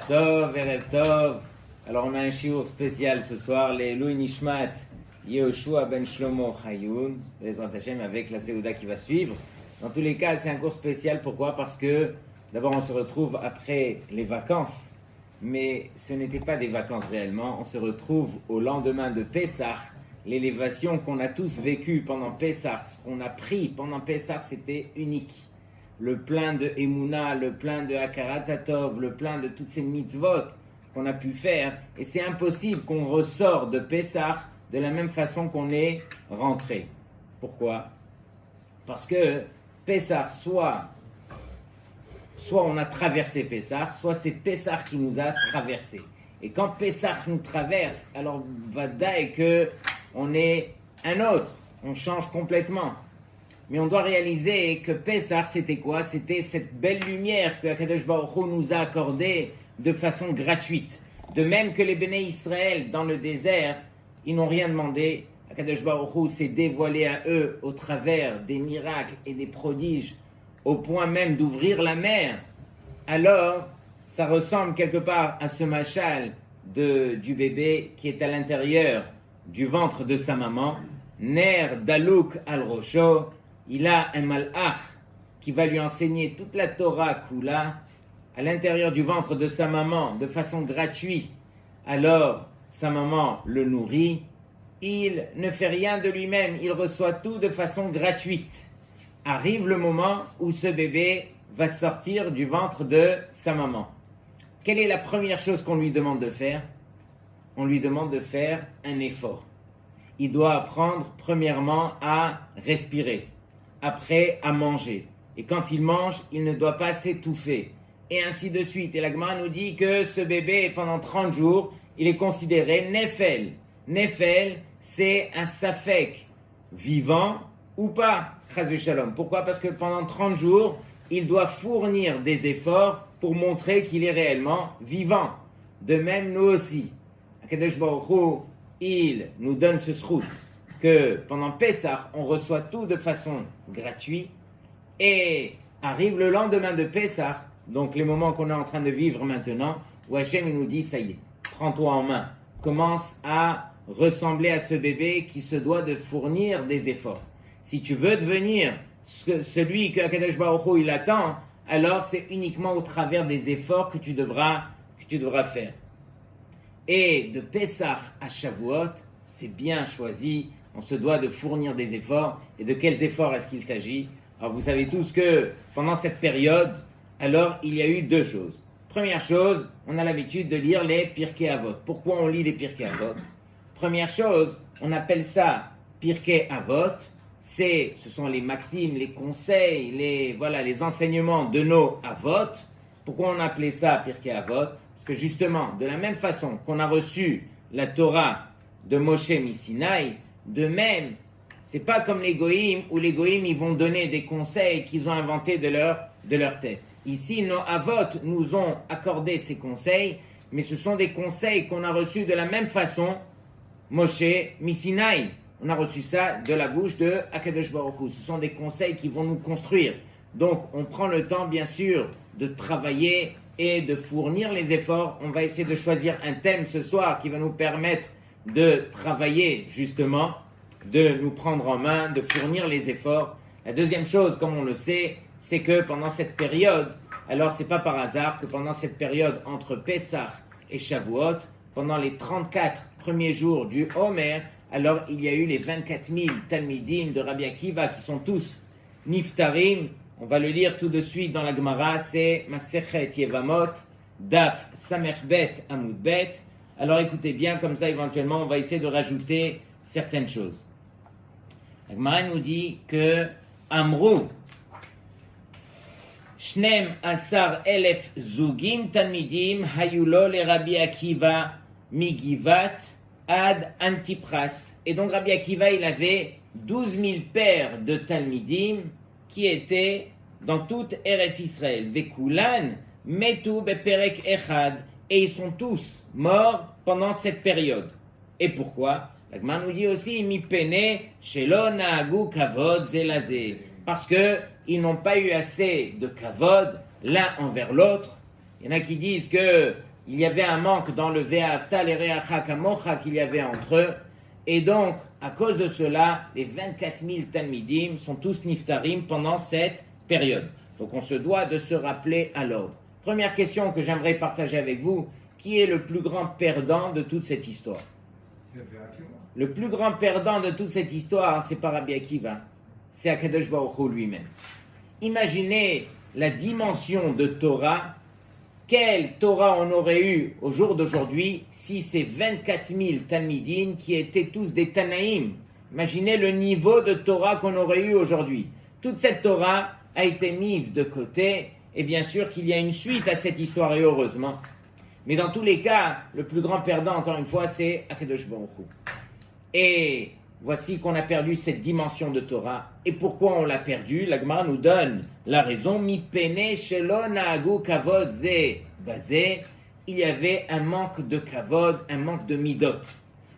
Erev Tov. Alors on a un shiur spécial ce soir, les Louis Nishmat, Yehoshua ben Shlomo Chayoun, les Hashem avec la Séouda qui va suivre. Dans tous les cas, c'est un cours spécial. Pourquoi? Parce que d'abord on se retrouve après les vacances, mais ce n'était pas des vacances réellement. On se retrouve au lendemain de Pessah. L'élévation qu'on a tous vécue pendant Pessah, ce qu'on a pris pendant Pessah, c'était unique. Le plein de Emouna, le plein de Hakarat Hatov, le plein de toutes ces mitzvot qu'on a pu faire. Et c'est impossible qu'on ressort de Pessah de la même façon qu'on est rentré. Pourquoi? Parce que Pessah, soit on a traversé Pessah, soit c'est Pessah qui nous a traversé. Et quand Pessah nous traverse, alors vadaï que on est un autre, on change complètement. Mais on doit réaliser que Pessah, c'était quoi? C'était cette belle lumière que Akadosh Baruch Hu nous a accordée de façon gratuite. De même que les Béné Israël dans le désert, ils n'ont rien demandé. Akadosh Baruch Hu s'est dévoilé à eux au travers des miracles et des prodiges, au point même d'ouvrir la mer. Alors, ça ressemble quelque part à ce machal du bébé qui est à l'intérieur du ventre de sa maman. Ner Dalouk al-Rosho. Il a un malach qui va lui enseigner toute la Torah Kula à l'intérieur du ventre de sa maman de façon gratuite. Alors, sa maman le nourrit. Il ne fait rien de lui-même, il reçoit tout de façon gratuite. Arrive le moment où ce bébé va sortir du ventre de sa maman. Quelle est la première chose qu'on lui demande de faire? On lui demande de faire un effort. Il doit apprendre premièrement à respirer, après à manger. Et quand il mange, il ne doit pas s'étouffer. Et ainsi de suite. Et la Gemara nous dit que ce bébé, pendant 30 jours, il est considéré Nefel. Nefel, c'est un safek vivant ou pas. Chas v'shalom. Pourquoi? Parce que pendant 30 jours, il doit fournir des efforts pour montrer qu'il est réellement vivant. De même, nous aussi. Akadosh Baruch Hu, il nous donne ce srout que pendant Pessah, on reçoit tout de façon gratuite. Et arrive le lendemain de Pessah, donc les moments qu'on est en train de vivre maintenant, où Hachem nous dit, ça y est, prends-toi en main. Commence à ressembler à ce bébé qui se doit de fournir des efforts. Si tu veux devenir celui que Akadosh Baruch Hu il attend, alors c'est uniquement au travers des efforts que tu devras faire. Et de Pessah à Shavuot, c'est bien choisi. On se doit de fournir des efforts. Et de quels efforts est-ce qu'il s'agit? Alors vous savez tous que pendant cette période, alors il y a eu deux choses. Première chose, on a l'habitude de lire les Pirkei Avot. Pourquoi on lit les Pirkei Avot? Première chose, on appelle ça Pirkei Avot. Ce sont les maximes, les conseils, les enseignements de nos Avot. Pourquoi on appelait ça Pirkei Avot? Parce que justement, de la même façon qu'on a reçu la Torah de Moshe Misinaï, de même, c'est pas comme les Goïm, où les Goïm ils vont donner des conseils qu'ils ont inventés de leur tête. Ici, nos Avot nous ont accordé ces conseils, mais ce sont des conseils qu'on a reçus de la même façon, Moshe Misinaï. On a reçu ça de la bouche de Akadosh Baruch Hu. Ce sont des conseils qui vont nous construire. Donc, on prend le temps, bien sûr, de travailler et de fournir les efforts. On va essayer de choisir un thème ce soir qui va nous permettre de travailler, justement, de nous prendre en main, de fournir les efforts. La deuxième chose, comme on le sait, c'est que pendant cette période, alors c'est pas par hasard que pendant cette période entre Pessah et Shavuot, pendant les 34 premiers jours du Homer, alors il y a eu les 24 000 Talmidim de Rabbi Akiva qui sont tous Niftarim. On va le lire tout de suite dans la Gemara, c'est Masechet Yevamot, Daf Samechbet Amudbet. Alors écoutez bien, comme ça éventuellement on va essayer de rajouter certaines choses. La Gemara nous dit que Amrou Shnem Asar Elef Zugim Talmidim Hayulo le Rabbi Akiva Migivat Ad Antipras. Et donc Rabbi Akiva il avait 12 000 paires de Talmidim qui étaient dans toute Eretz Israël. Vekulan metu beperek echad. Et ils sont tous morts pendant cette période. Et pourquoi? La Gemara nous dit aussi mipene shelo naagu kavod zelazé. Parce que ils n'ont pas eu assez de kavod l'un envers l'autre. Il y en a qui disent que il y avait un manque dans le Ve'ahavta l'ereacha kamocha qu'il y avait entre eux. Et donc, à cause de cela, les 24 000 Talmidim sont tous niftarim pendant cette période. Donc, on se doit de se rappeler à l'ordre. Première question que j'aimerais partager avec vous, qui est le plus grand perdant de toute cette histoire? Le plus grand perdant de toute cette histoire, c'est pas Rabbi Akiva, c'est Akadosh Baruch Hu lui-même. Imaginez la dimension de Torah. Quelle Torah on aurait eu au jour d'aujourd'hui si ces 24 000 Talmidim qui étaient tous des Tanaïm? Imaginez le niveau de Torah qu'on aurait eu aujourd'hui. Toute cette Torah a été mise de côté, et bien sûr qu'il y a une suite à cette histoire, et heureusement. Mais dans tous les cas, le plus grand perdant, encore une fois, c'est Akadosh Baruch Hu. Et voici qu'on a perdu cette dimension de Torah. Et pourquoi on l'a perdu? La Gemara nous donne la raison. Mi pene shelo naagu kavod ze bazé. Il y avait un manque de kavod, un manque de midot.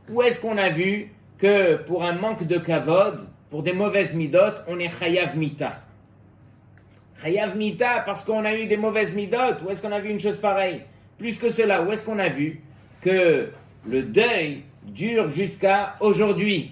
Où est-ce qu'on a vu que pour un manque de kavod, pour des mauvaises midot, on est chayav mita? Chayav mita parce qu'on a eu des mauvaises midot. Où est-ce qu'on a vu une chose pareille? Plus que cela, où est-ce qu'on a vu que le deuil dure jusqu'à aujourd'hui?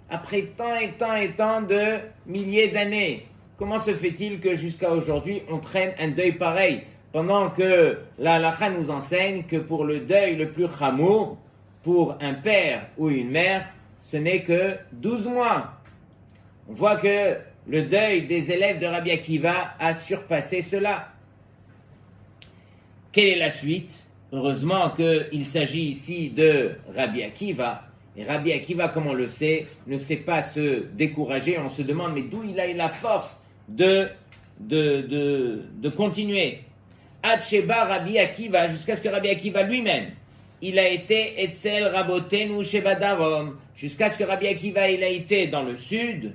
Après tant et tant et tant de milliers d'années, comment se fait-il que jusqu'à aujourd'hui on traîne un deuil pareil, pendant que la halakha nous enseigne que pour le deuil le plus chamour, pour un père ou une mère, ce n'est que 12 mois. On voit que le deuil des élèves de Rabbi Akiva a surpassé cela. Quelle est la suite? Heureusement qu'il s'agit ici de Rabbi Akiva. Et Rabbi Akiva, comme on le sait, ne sait pas se décourager. On se demande, mais d'où il a eu la force de continuer. Ad Sheba Rabbi Akiva, jusqu'à ce que Rabbi Akiva lui-même, il a été Etzel Rabotenu Sheba Darom, jusqu'à ce que Rabbi Akiva, il a été dans le sud,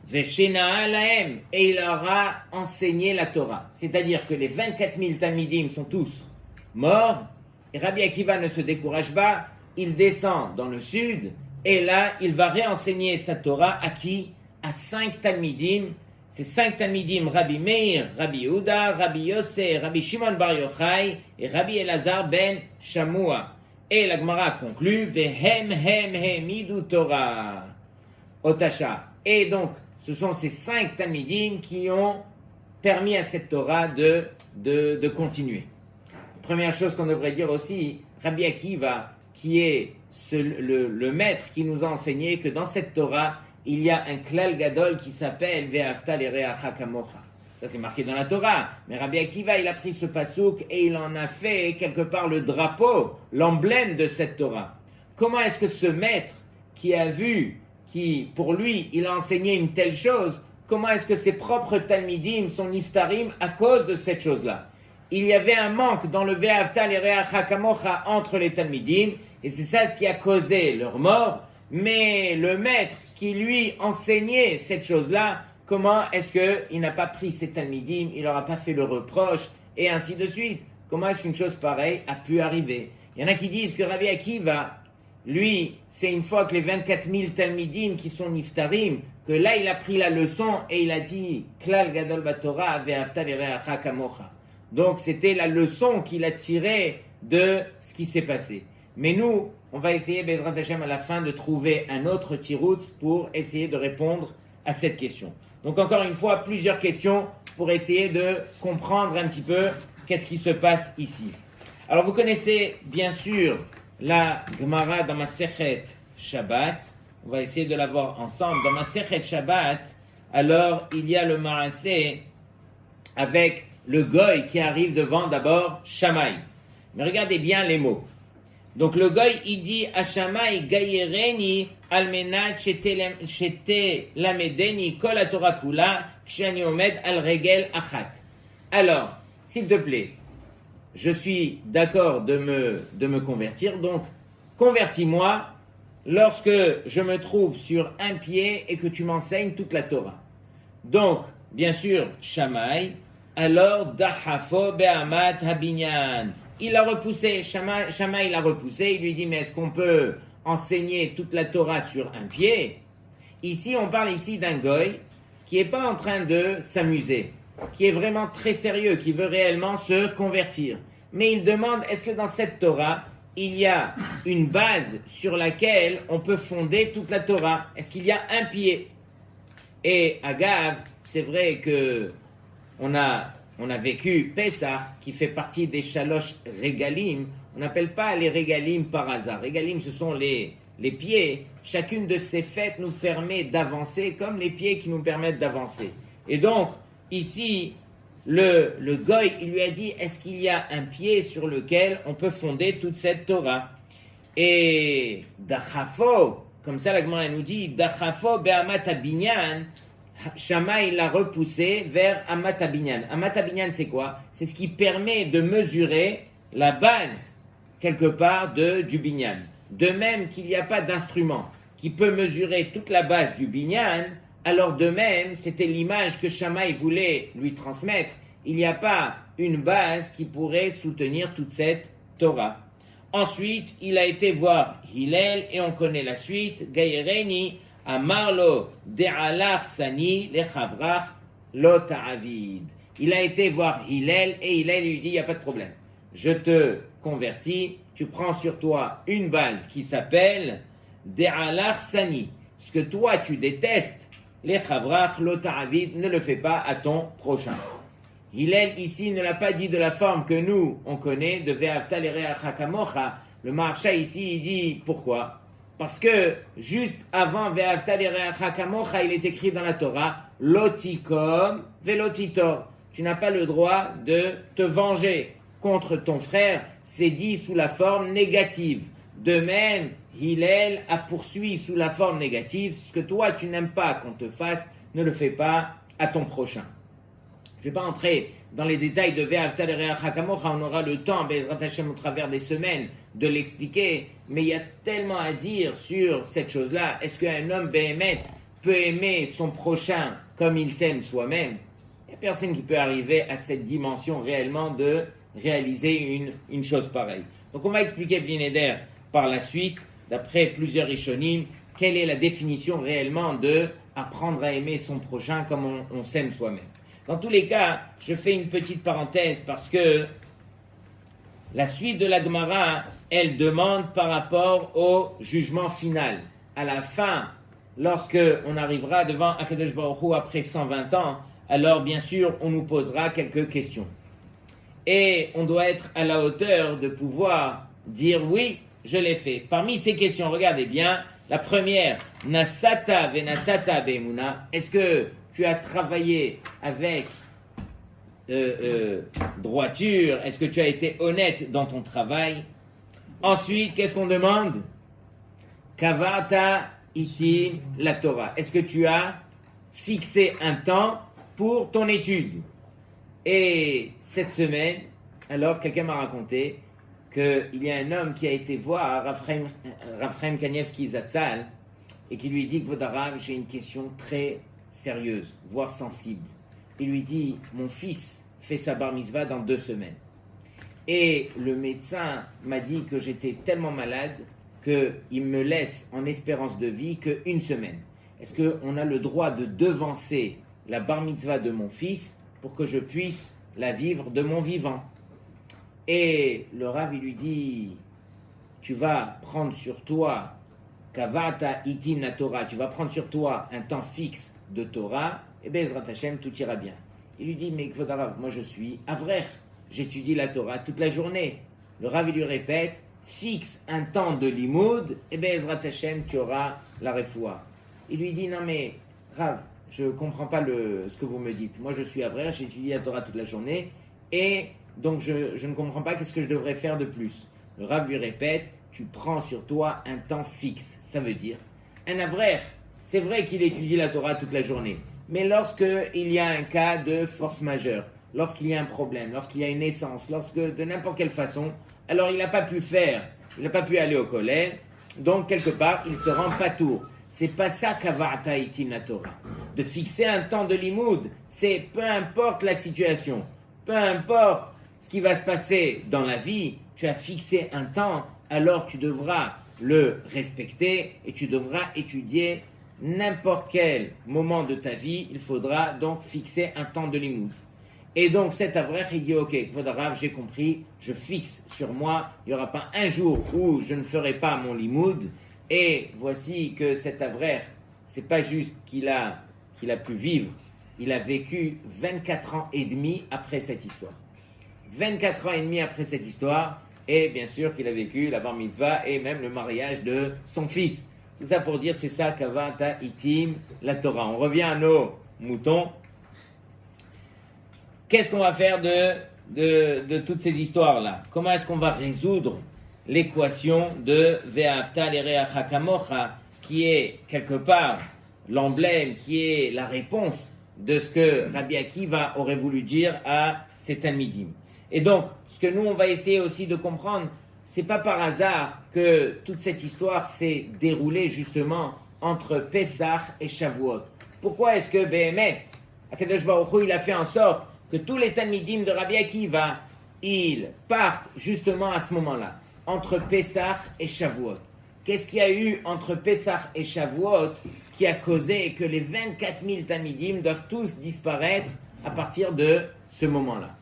Veshena Alahem, et il leur a enseigné la Torah. C'est-à-dire que les 24 000 Talmidim sont tous morts, et Rabbi Akiva ne se décourage pas. Il descend dans le sud, et là, il va réenseigner sa Torah à qui? À 5 Talmidim. Ces 5 Talmidim, Rabbi Meir, Rabbi Yehuda, Rabbi Yossé, Rabbi Shimon Bar Yochai et Rabbi Elazar ben Shamua. Et la Gemara conclut, Vehem hem hemidu Torah. Otasha. Et donc, ce sont ces 5 Talmidim qui ont permis à cette Torah de continuer. Première chose qu'on devrait dire aussi, Rabbi Akiva, qui est le maître qui nous a enseigné que dans cette Torah, il y a un klal gadol qui s'appelle Ve'ahavta l'ereacha kamocha. Ça c'est marqué dans la Torah. Mais Rabbi Akiva, il a pris ce pasouk et il en a fait quelque part le drapeau, l'emblème de cette Torah. Comment est-ce que ce maître qui a vu, qui pour lui, il a enseigné une telle chose, comment est-ce que ses propres talmidim sont niftarim à cause de cette chose-là? Il y avait un manque dans le Ve'ahavta l'ereacha kamocha entre les talmidim, et c'est ça ce qui a causé leur mort. Mais le maître qui lui enseignait cette chose-là, comment est-ce qu'il n'a pas pris ces talmidim, il leur a pas fait le reproche, et ainsi de suite? Comment est-ce qu'une chose pareille a pu arriver? Il y en a qui disent que Rabbi Akiva, lui, c'est une fois que les 24 000 talmidim qui sont niftarim, que là il a pris la leçon et il a dit Klal Gadol Batorah Ve'ahavta l'ereacha kamocha. Donc c'était la leçon qu'il a tirée de ce qui s'est passé. Mais nous, on va essayer, Bezrat Hashem, à la fin, de trouver un autre tiroutz pour essayer de répondre à cette question. Donc encore une fois, plusieurs questions pour essayer de comprendre un petit peu qu'est-ce qui se passe ici. Alors vous connaissez bien sûr la Gemara dans Masechet Shabbat. On va essayer de la voir ensemble. Dans Masechet Shabbat, alors il y a le Maaseh avec le Goy qui arrive devant d'abord Shammai. Mais regardez bien les mots. Donc le Goy, il dit à Shammai, Gayereni almenat shete lamedeni kol haTorah kula kshani omed al regel achat. Alors, s'il te plaît, je suis d'accord de me convertir, donc convertis-moi lorsque je me trouve sur un pied et que tu m'enseignes toute la Torah. Donc, bien sûr, Shammai, alors dahafo be'amat habinyan. Il a repoussé, Shammai il a repoussé, il lui dit, mais est-ce qu'on peut enseigner toute la Torah sur un pied? Ici, on parle ici d'un goy qui n'est pas en train de s'amuser, qui est vraiment très sérieux, qui veut réellement se convertir. mais il demande, est-ce que dans cette Torah, il y a une base sur laquelle on peut fonder toute la Torah? Est-ce qu'il y a un pied? Et Agav, c'est vrai que on a vécu Pessah, qui fait partie des Shalosh Regalim. On n'appelle pas les Regalim par hasard. Regalim, ce sont les pieds. Chacune de ces fêtes nous permet d'avancer, comme les pieds qui nous permettent d'avancer. Et donc, ici, le Goy, il lui a dit, est-ce qu'il y a un pied sur lequel on peut fonder toute cette Torah? Et Dachafo, comme ça la Gemara nous dit, Dachafo be'amat abinyan, Shammai l'a repoussé vers amat abinyan. Amat abinyan, c'est quoi? C'est ce qui permet de mesurer la base, quelque part, du binyan. De même qu'il n'y a pas d'instrument qui peut mesurer toute la base du binyan, alors de même, c'était l'image que Shammai voulait lui transmettre. Il n'y a pas une base qui pourrait soutenir toute cette Torah. Ensuite, il a été voir Hillel, et on connaît la suite. Gaïreni, Amarlo, De'alach Sani, Lechavrach, Lota'avid. Il a été voir Hillel, et Hillel lui dit, il n'y a pas de problème. Je te convertis, tu prends sur toi une base qui s'appelle De'alach Sani. Ce que toi tu détestes, les chavrach, l'ota'avid, ne le fais pas à ton prochain. Hillel ici ne l'a pas dit de la forme que nous on connaît, de ve'avta l'ereacha kamocha. Le marcha ici il dit pourquoi? Parce que juste avant ve'avta l'ereacha kamocha, il est écrit dans la Torah lotikom ve'lotitor. Tu n'as pas le droit de te venger contre ton frère, c'est dit sous la forme négative. De même, Hillel a poursuivi sous la forme négative, ce que toi tu n'aimes pas qu'on te fasse, ne le fais pas à ton prochain. Je ne vais pas entrer dans les détails de Ve'avta l'ereacha kamocha, on aura le temps, Be'ezrat Hashem, au travers des semaines, de l'expliquer, mais il y a tellement à dire sur cette chose-là. Est-ce qu'un homme Béhémet peut aimer son prochain comme il s'aime soi-même? Il n'y a personne qui peut arriver à cette dimension réellement de réaliser une chose pareille. Donc on va expliquer Bli Neder par la suite, d'après plusieurs Rishonim, quelle est la définition réellement de apprendre à aimer son prochain comme on s'aime soi-même. Dans tous les cas, je fais une petite parenthèse parce que la suite de la Gemara, elle demande par rapport au jugement final. À la fin, lorsque on arrivera devant Akadosh Baruch Hu après 120 ans, alors bien sûr, on nous posera quelques questions. Et on doit être à la hauteur de pouvoir dire oui, je l'ai fait. Parmi ces questions, regardez bien, la première, Nasata venatata be'emuna, est-ce que tu as travaillé avec droiture? Est-ce que tu as été honnête dans ton travail? Ensuite, qu'est-ce qu'on demande? Kavata itim la Torah. Est-ce que tu as fixé un temps pour ton étude? Et cette semaine, alors quelqu'un m'a raconté qu'il y a un homme qui a été voir Rav Chaim Kanievski Zatzal et qui lui dit que Vodarav, j'ai une question très sérieuse, voire sensible. Il lui dit, mon fils fait sa bar mitzvah dans 2 semaines. Et le médecin m'a dit que j'étais tellement malade qu'il me laisse en espérance de vie qu'1 semaine. Est-ce qu'on a le droit de devancer la bar mitzvah de mon fils pour que je puisse la vivre de mon vivant? Et le Rav, il lui dit, tu vas prendre sur toi, Kavata itim la Torah, tu vas prendre sur toi un temps fixe de Torah, et Be'ezrat Hashem, tout ira bien. Il lui dit, mais Kvod Rav, moi je suis Avrer, j'étudie la Torah toute la journée. Le Rav, il lui répète, fixe un temps de limoud, et Be'ezrat Hashem, tu auras la refoua. Il lui dit, non mais Rav, je ne comprends pas ce que vous me dites. Moi je suis Avrer, j'étudie la Torah toute la journée, et donc je ne comprends pas qu'est-ce que je devrais faire de plus. Le Rav lui répète, tu prends sur toi un temps fixe. Ça veut dire, un Avrer, c'est vrai qu'il étudie la Torah toute la journée, mais lorsqu'il y a un cas de force majeure, lorsqu'il y a un problème, lorsqu'il y a une naissance, de n'importe quelle façon, alors il n'a pas pu aller au collège, donc quelque part, il se rend patour. C'est pas ça qu'avata itim la Torah. De fixer un temps de limoud, c'est peu importe la situation, peu importe ce qui va se passer dans la vie, tu as fixé un temps, alors tu devras le respecter et tu devras étudier n'importe quel moment de ta vie, il faudra donc fixer un temps de limoud. Et donc cet Avrech, il dit, ok, Kvod Rav, j'ai compris, je fixe sur moi, il n'y aura pas un jour où je ne ferai pas mon limoud, et voici que cet Avrech, c'est pas juste qu'il a pu vivre, il a vécu 24 ans et demi après cette histoire. 24 ans et demi après cette histoire, et bien sûr qu'il a vécu la bar mitzvah et même le mariage de son fils. Tout ça pour dire, c'est ça qu'avata itim la Torah. On revient à nos moutons. Qu'est-ce qu'on va faire de toutes ces histoires-là? Comment est-ce qu'on va résoudre l'équation de Ve'afta l'ereacha kamocha, qui est quelque part l'emblème, qui est la réponse de ce que Rabbi Akiva aurait voulu dire à ses Talmidim. Et donc, ce que nous, on va essayer aussi de comprendre, c'est pas par hasard que toute cette histoire s'est déroulée justement entre Pesach et Shavuot. Pourquoi est-ce que Behemet, Akadosh Baruch Hu, il a fait en sorte que tous les Talmidim de Rabbi Akiva, ils partent justement à ce moment-là, entre Pesach et Shavuot. Qu'est-ce qu'il y a eu entre Pesach et Shavuot qui a causé que les 24 000 Talmidim doivent tous disparaître à partir de ce moment-là?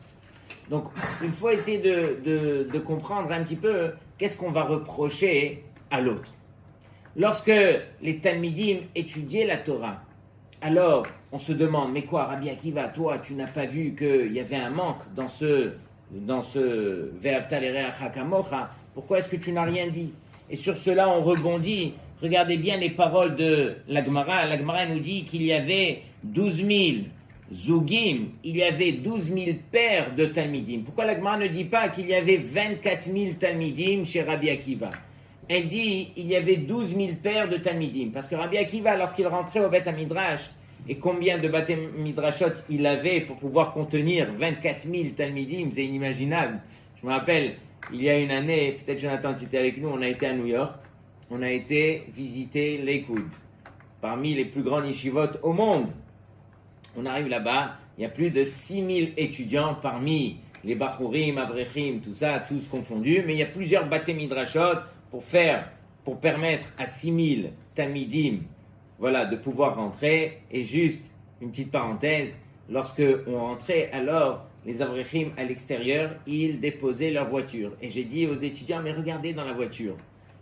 Donc, il faut essayer de comprendre un petit peu qu'est-ce qu'on va reprocher à l'autre. Lorsque les Talmidim étudiaient la Torah, alors on se demande, mais quoi, Rabbi Akiva, toi, tu n'as pas vu qu'il y avait un manque dans ce Ve'afta l'ereacha kamocha, pourquoi est-ce que tu n'as rien dit? Et sur cela, on rebondit. Regardez bien les paroles de la Gemara. La Gemara nous dit qu'il y avait 12 000 Zougim, il y avait 12 000 pères de Talmidim. Pourquoi la Gemara ne dit pas qu'il y avait 24 000 Talmidim chez Rabbi Akiva? Elle dit il y avait 12 000 pères de Talmidim. Parce que Rabbi Akiva, lorsqu'il rentrait au Beth Midrash, et combien de Beth Midrashot il avait pour pouvoir contenir 24 000 Talmidim, c'est inimaginable. Je me rappelle, il y a une année, peut-être Jonathan, tu étais avec nous, on a été à New York, on a été visiter Lakewood, parmi les plus grands yeshivot au monde. On arrive là-bas, il y a plus de 6000 étudiants parmi les Bachurim, Avrechim, tout ça, tous confondus, mais il y a plusieurs Bate Midrashot pour permettre à 6000 Talmidim, voilà, de pouvoir rentrer. Et juste une petite parenthèse, lorsque on rentrait, alors les Avrechim à l'extérieur, ils déposaient leur voiture. Et j'ai dit aux étudiants, mais regardez dans la voiture.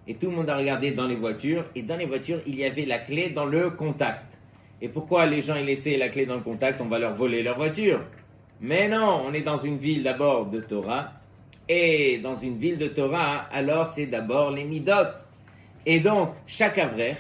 Et tout le monde a regardé dans les voitures, et dans les voitures, il y avait la clé dans le contact. Et pourquoi les gens ils laissaient la clé dans le contact? On va leur voler leur voiture. Mais non, on est dans une ville d'abord de Torah. Et dans une ville de Torah, alors c'est d'abord les Midot. Et donc, chaque Avrech,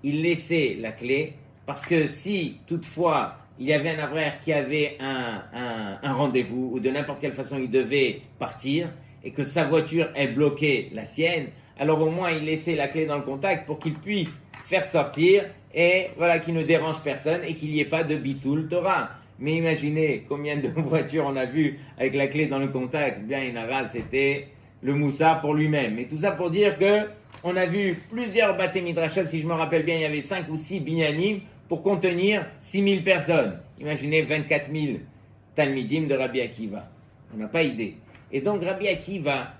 il laissait la clé. Parce que si, toutefois, il y avait un Avrech qui avait un rendez-vous, ou de n'importe quelle façon il devait partir, et que sa voiture est bloquée, la sienne, alors au moins il laissait la clé dans le contact pour qu'il puisse faire sortir et voilà, qu'il ne dérange personne et qu'il n'y ait pas de bitoul Torah. Mais imaginez combien de voitures on a vu avec la clé dans le contact. Bien, Inara, c'était le Moussa pour lui-même. Et tout ça pour dire que on a vu plusieurs Bate Midrashot, si je me rappelle bien, il y avait 5 ou 6 binyanim pour contenir 6000 personnes. Imaginez 24 000 Talmidim de Rabbi Akiva. On n'a pas idée. Et donc Rabbi Akiva,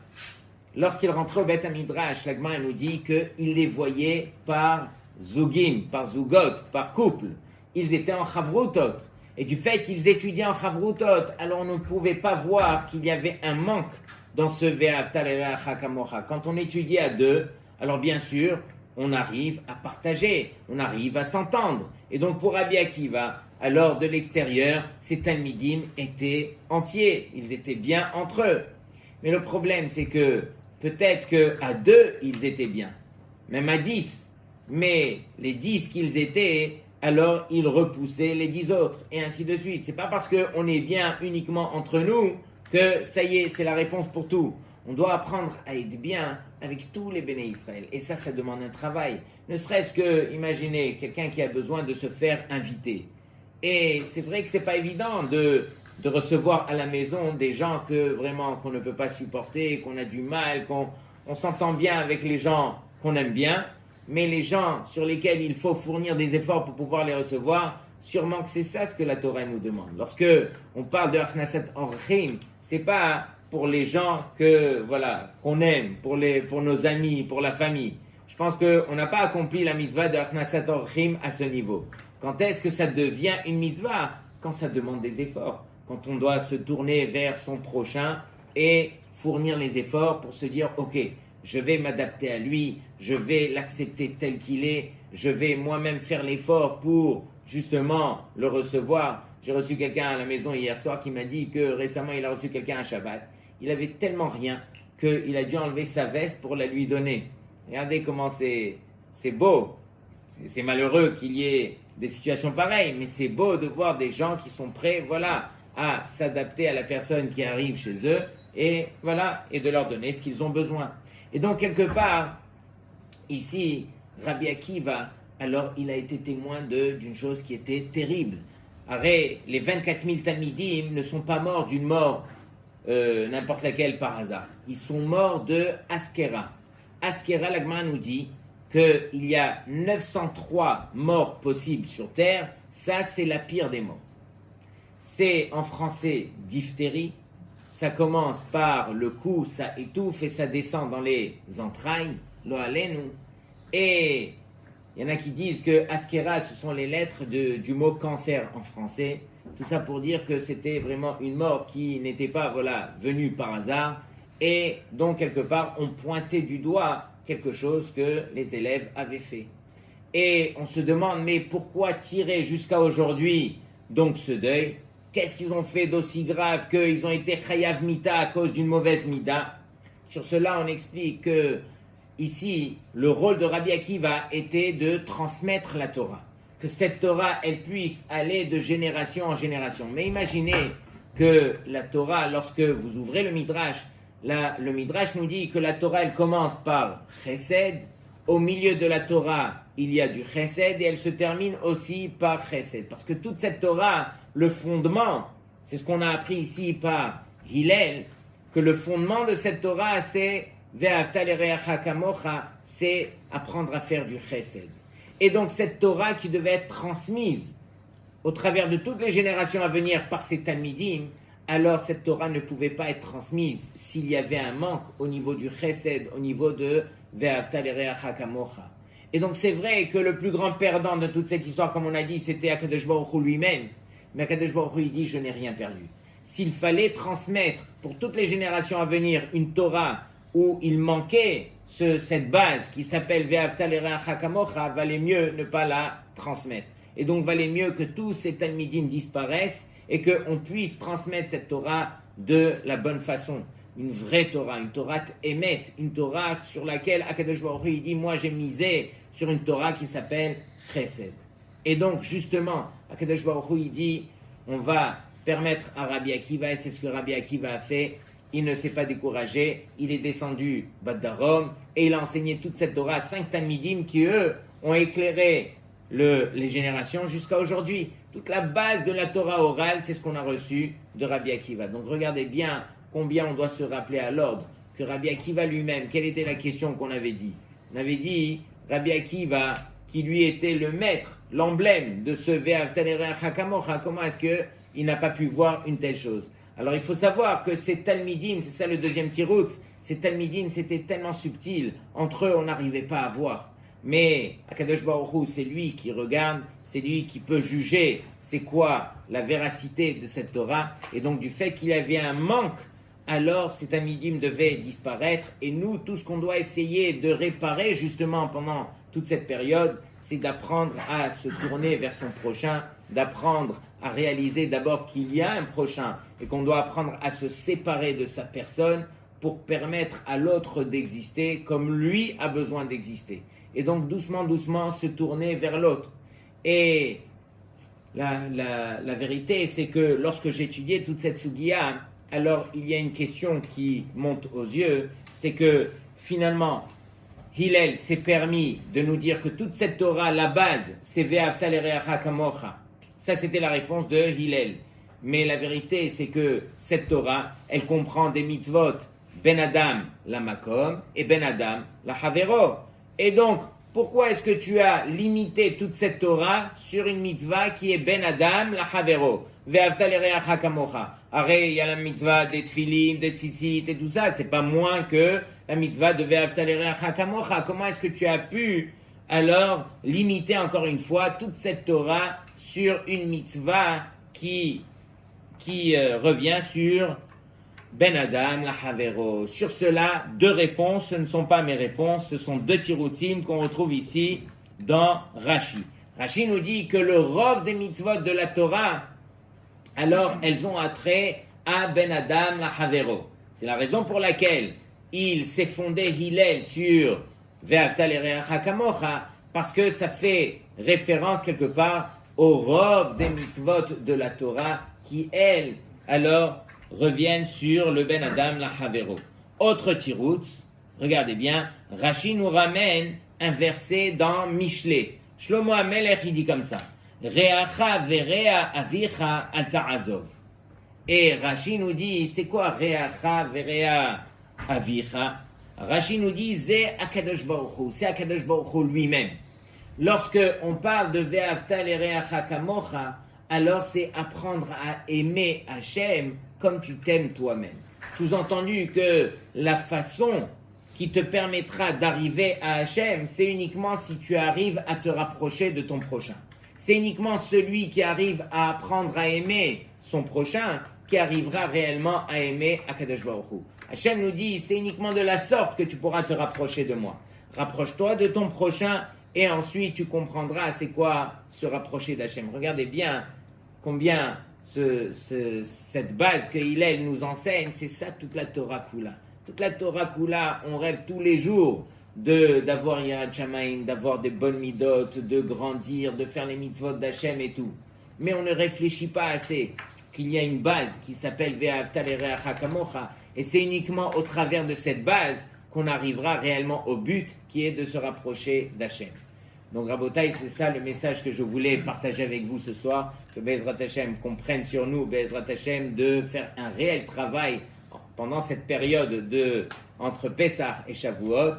lorsqu'il rentrait au Beth Midrash, la Gemara nous dit qu'il les voyait par Zougim, par Zougot, par couple. Ils étaient en Chavrutot. Et du fait qu'ils étudiaient en Chavrutot, alors on ne pouvait pas voir qu'il y avait un manque dans ce Ve'afta l'ereacha kamocha. Quand on étudiait à deux, alors bien sûr, on arrive à partager, on arrive à s'entendre. Et donc pour Rabbi Akiva, alors de l'extérieur, ces Talmidim étaient entiers, ils étaient bien entre eux. Mais le problème, c'est que peut-être qu'à 2, ils étaient bien, même à 10. Mais les 10 qu'ils étaient, alors ils repoussaient les 10 autres, et ainsi de suite. C'est pas parce qu'on est bien uniquement entre nous que ça y est, c'est la réponse pour tout. On doit apprendre à être bien avec tous les béné Israël. Et ça demande un travail. Ne serait-ce que, imaginez, quelqu'un qui a besoin de se faire inviter. Et c'est vrai que c'est pas évident de recevoir à la maison des gens qu'on ne peut pas supporter, qu'on a du mal, qu'on s'entend bien avec les gens qu'on aime bien, mais les gens sur lesquels il faut fournir des efforts pour pouvoir les recevoir, sûrement que c'est ça ce que la Torah nous demande. Lorsque on parle de Achnasat Orchim, c'est pas pour les gens qu'on aime, pour nos amis, pour la famille. Je pense qu'on n'a pas accompli la mitzvah de Achnasat Orchim à ce niveau. Quand est-ce que ça devient une mitzvah? Quand ça demande des efforts. quand on doit se tourner vers son prochain et fournir les efforts pour se dire, ok, je vais m'adapter à lui, je vais l'accepter tel qu'il est, je vais moi-même faire l'effort pour justement le recevoir. J'ai reçu quelqu'un à la maison hier soir qui m'a dit que récemment il a reçu quelqu'un à Shabbat. Il avait tellement rien qu'il a dû enlever sa veste pour la lui donner. Regardez comment c'est beau. C'est malheureux qu'il y ait des situations pareilles, mais c'est beau de voir des gens qui sont prêts, voilà, à s'adapter à la personne qui arrive chez eux et voilà, et de leur donner ce qu'ils ont besoin. Et donc quelque part, ici, Rabbi Akiva, alors il a été témoin d'une chose qui était terrible. Arrête, les 24 000 Talmidim ne sont pas morts d'une mort n'importe laquelle par hasard. Ils sont morts de Askera. Askera, la Gemara nous dit qu'il y a 903 morts possibles sur Terre. Ça, c'est la pire des morts. C'est en français diphtérie. Ça commence par le cou, ça étouffe et ça descend dans les entrailles, lo alenu. Et il y en a qui disent que Askera, ce sont les lettres du mot cancer en français. Tout ça pour dire que c'était vraiment une mort qui n'était pas venue par hasard. Et donc, quelque part, on pointait du doigt quelque chose que les élèves avaient fait. Et on se demande, mais pourquoi tirer jusqu'à aujourd'hui donc ce deuil? Qu'est-ce qu'ils ont fait d'aussi grave qu'ils ont été chayav mita à cause d'une mauvaise mida? Sur cela, on explique que ici, le rôle de Rabbi Akiva était de transmettre la Torah. Que cette Torah, elle puisse aller de génération en génération. Mais imaginez que la Torah, lorsque vous ouvrez le Midrash, le Midrash nous dit que la Torah, elle commence par Chesed. Au milieu de la Torah, il y a du Chesed et elle se termine aussi par Chesed. Parce que toute cette Torah, le fondement, c'est ce qu'on a appris ici par Hillel, que le fondement de cette Torah, c'est Ve'ahavta l'ereacha kamocha, c'est apprendre à faire du Chesed. Et donc cette Torah qui devait être transmise au travers de toutes les générations à venir par ces Talmidim, alors cette Torah ne pouvait pas être transmise s'il y avait un manque au niveau du Chesed, au niveau de Ve'ahavta l'ereacha kamocha. Et donc c'est vrai que le plus grand perdant de toute cette histoire, comme on a dit, c'était Akadosh Baruch Hu lui-même. Mais Akadosh Baruch Hu, il dit, je n'ai rien perdu. S'il fallait transmettre pour toutes les générations à venir une Torah où il manquait cette base qui s'appelle Ve'ahavta l'ereacha kamocha, valait mieux ne pas la transmettre. Et donc valait mieux que tous ces Talmidim disparaissent et qu'on puisse transmettre cette Torah de la bonne façon. Une vraie Torah, une Torah émet, une Torah sur laquelle Akadosh Baruch Hu, il dit, moi j'ai misé sur une Torah qui s'appelle Chesed. Et donc justement, Akadosh Baruch Hu, il dit, on va permettre à Rabbi Akiva, et c'est ce que Rabbi Akiva a fait. Il ne s'est pas découragé, il est descendu Bad Darom et il a enseigné toute cette Torah à 5 Talmidim qui, eux, ont éclairé les générations jusqu'à aujourd'hui. Toute la base de la Torah orale, c'est ce qu'on a reçu de Rabbi Akiva. Donc regardez bien combien on doit se rappeler à l'ordre que Rabbi Akiva lui-même, quelle était la question qu'on avait dit? On avait dit Rabbi Akiva, qui lui était le maître, l'emblème de ce Ve'ahavta l'ereacha kamocha, comment est-ce qu'il n'a pas pu voir une telle chose? Alors il faut savoir que ces Talmidim, c'est ça le deuxième tirout, ces Talmidim c'était tellement subtil, entre eux on n'arrivait pas à voir. Mais Akadosh Baruch Hu, c'est lui qui regarde, c'est lui qui peut juger c'est quoi la véracité de cette Torah. Et donc du fait qu'il y avait un manque, alors ces Talmidim devaient disparaître. Et nous, tout ce qu'on doit essayer de réparer justement pendant toute cette période, c'est d'apprendre à se tourner vers son prochain, d'apprendre à réaliser d'abord qu'il y a un prochain et qu'on doit apprendre à se séparer de sa personne pour permettre à l'autre d'exister comme lui a besoin d'exister. Et donc doucement, doucement se tourner vers l'autre. Et la vérité, c'est que lorsque j'étudiais toute cette Sugiya, alors il y a une question qui monte aux yeux, c'est que finalement, Hillel s'est permis de nous dire que toute cette Torah, la base, c'est Ve'ahavta l'ereacha kamocha. Ça, c'était la réponse de Hillel. Mais la vérité, c'est que cette Torah, elle comprend des mitzvot, Ben Adam, la Makom, et Ben Adam, la Havero. Et donc, pourquoi est-ce que tu as limité toute cette Torah sur une mitzvah qui est Ben Adam, la Havero? Ve'ahavta l'ereacha kamocha. Arrête, il y a la mitzvah des tfilim, des tzitzit et tout ça, c'est pas moins que la mitzvah de Ve'ahavta l'ereacha kamocha. Comment est-ce que tu as pu alors limiter encore une fois toute cette Torah sur une mitzvah qui qui revient sur Ben Adam, la Havero. Sur cela, 2 réponses, ce ne sont pas mes réponses, ce sont 2 tiroutim qu'on retrouve ici dans Rashi. Rashi nous dit que le rov des mitzvot de la Torah, alors elles ont attrait à Ben Adam, la Havero. C'est la raison pour laquelle il s'est fondé Hillel sur Ve'avta l'ereacha kamocha, parce que ça fait référence quelque part au rov des mitzvot de la Torah qui, elles, alors, reviennent sur le Ben Adam, la Havero. Autre tiroutz, regardez bien, Rashi nous ramène un verset dans Mishlei. Shlomo HaMelech, il dit comme ça, Reacha verea avicha al ta'azov. Et Rashi nous dit, c'est quoi Reacha verea avicha? Rashi nous dit, c'est Akadosh Baruch Hu, c'est Akadosh Baruch Hu lui-même. Lorsque on parle de Ve'avta l'ereacha kamocha, alors c'est apprendre à aimer Hachem comme tu t'aimes toi-même. Sous-entendu que la façon qui te permettra d'arriver à Hachem, c'est uniquement si tu arrives à te rapprocher de ton prochain. C'est uniquement celui qui arrive à apprendre à aimer son prochain qui arrivera réellement à aimer Akadosh Baruch Hu. Hachem nous dit, c'est uniquement de la sorte que tu pourras te rapprocher de moi. Rapproche-toi de ton prochain et ensuite tu comprendras c'est quoi se rapprocher d'Hachem. Regardez bien combien cette base que Hillel nous enseigne, c'est ça toute la Torah Kula. Toute la Torah Kula, on rêve tous les jours d'avoir Yirat Shamayim, d'avoir des bonnes midot, de grandir, de faire les mitzvot d'Hachem et tout. Mais on ne réfléchit pas assez qu'il y a une base qui s'appelle Ve'avta l'ereacha kamocha, et c'est uniquement au travers de cette base qu'on arrivera réellement au but qui est de se rapprocher d'Hachem. Donc Rabotai, c'est ça le message que je voulais partager avec vous ce soir, que Be'ezrat Hashem comprenne sur nous, Be'ezrat Hashem, de faire un réel travail pendant cette période entre Pessah et Shavuot.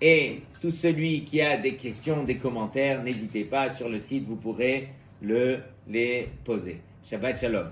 Et tout celui qui a des questions, des commentaires, n'hésitez pas, sur le site, vous pourrez les poser. Shabbat Shalom.